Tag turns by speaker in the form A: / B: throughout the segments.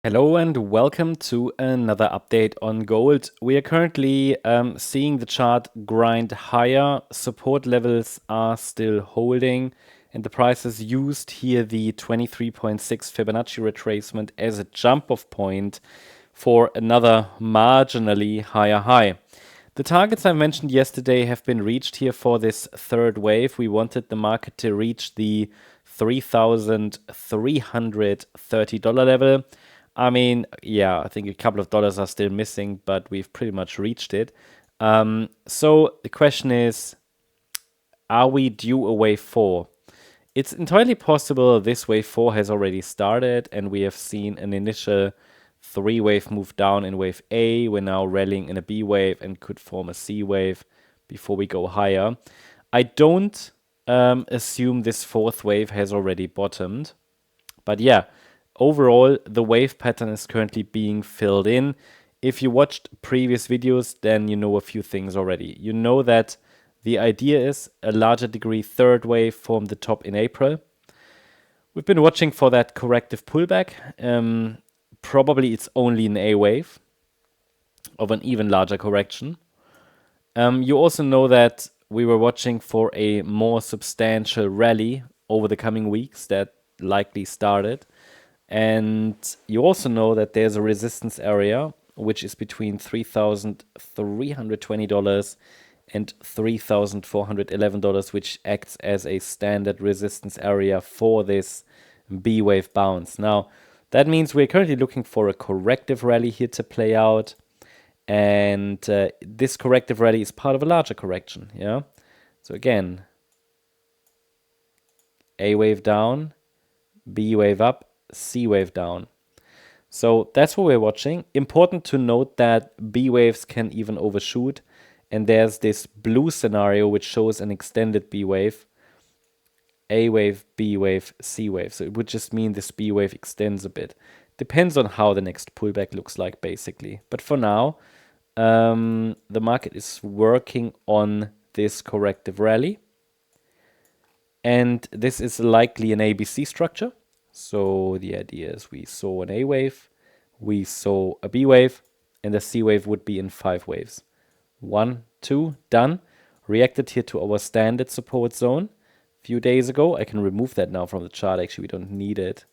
A: Hello and welcome to another update on gold. We are currently seeing the chart grind higher. Support levels are still holding, and the price has used here the 23.6 Fibonacci retracement as a jump-off point for another marginally higher high. The targets I mentioned yesterday have been reached here for this third wave. We wanted the market to reach the $3,330 level. I mean, yeah, I think a couple of dollars are still missing, but we've pretty much reached it. So the question is, are we due a wave 4? It's entirely possible this wave 4 has already started and we have seen an initial 3-wave move down in wave A. We're now rallying in a B wave and could form a C wave before we go higher. I don't assume this 4th wave has already bottomed. But yeah, overall, the wave pattern is currently being filled in. If you watched previous videos, then you know a few things already. You know that the idea is a larger degree third wave formed the top in April. We've been watching for that corrective pullback. Probably it's only an A wave of an even larger correction. You also know that we were watching for a more substantial rally over the coming weeks that likely started. And you also know that there's a resistance area which is between $3,320 and $3,411, which acts as a standard resistance area for this B wave bounce. Now, that means we're currently looking for a corrective rally here to play out. And this corrective rally is part of a larger correction. Yeah. So again, A wave down, B wave up, C wave down. So that's what we're watching. Important to note that B waves can even overshoot. And there's this blue scenario which shows an extended B wave. A wave, B wave, C wave. So it would just mean this B wave extends a bit. Depends on how the next pullback looks like, basically. But for now, the market is working on this corrective rally. And this is likely an ABC structure. So the idea is we saw an A wave, we saw a B wave, and the C wave would be in 5 waves. 1, 2, done. Reacted here to our standard support zone a few days ago. I can remove that now from the chart. Actually, we don't need it.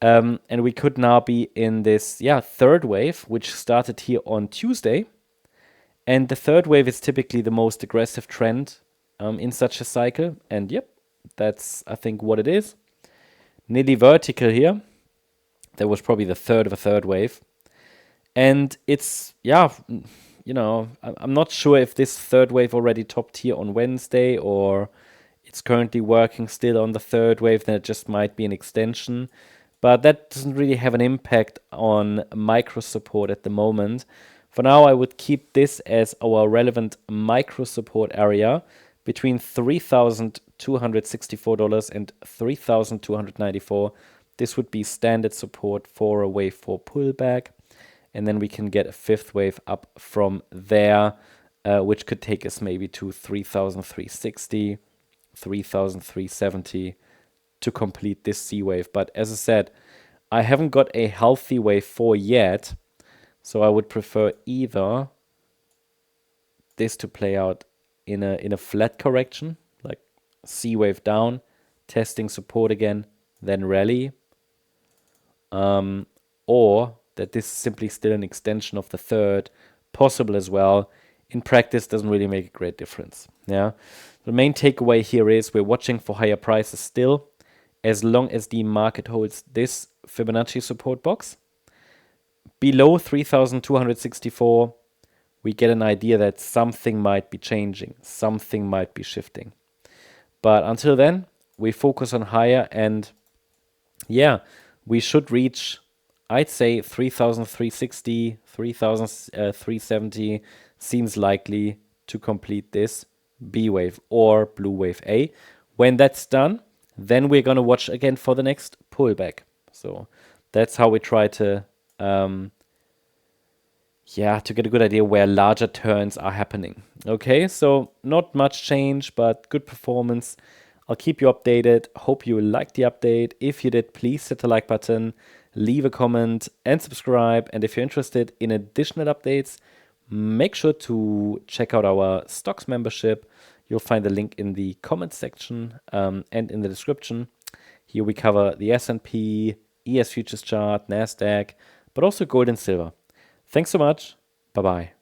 A: And we could now be in this, third wave, which started here on Tuesday. And the third wave is typically the most aggressive trend in such a cycle. And yep, that's, I think, what it is. Nearly vertical here. That was probably the third of a third wave. And it's, I'm not sure if this third wave already topped here on Wednesday or it's currently working still on the third wave, then it just might be an extension. But that doesn't really have an impact on micro support at the moment. For now, I would keep this as our relevant micro support area between $3,264 and $3,294. This would be standard support for a wave 4 pullback. And then we can get a 5th wave up from there, which could take us maybe to 3,360, 3,370 to complete this C wave. But as I said, I haven't got a healthy wave 4 yet. So I would prefer either this to play out in a flat correction, like C wave down, testing support again, then rally, or that this is simply still an extension of the third, possible as well. In practice, doesn't really make a great difference. Yeah, the main takeaway here is we're watching for higher prices still, as long as the market holds this Fibonacci support box. Below 3,264, we get an idea that something might be changing, something might be shifting. But until then, we focus on higher, and we should reach, I'd say, 3,360, 3,370 seems likely to complete this B wave or blue wave A. When that's done, then we're going to watch again for the next pullback. So that's how we try to to get a good idea where larger turns are happening. Okay, so not much change, but good performance. I'll keep you updated. Hope you liked the update. If you did, please hit the like button. leave a comment and subscribe. And if you're interested in additional updates, make sure to check out our stocks membership. You'll find the link in the comments section and in the description. Here we cover the S&P, ES futures chart, NASDAQ, but also gold and silver. Thanks so much. Bye-bye.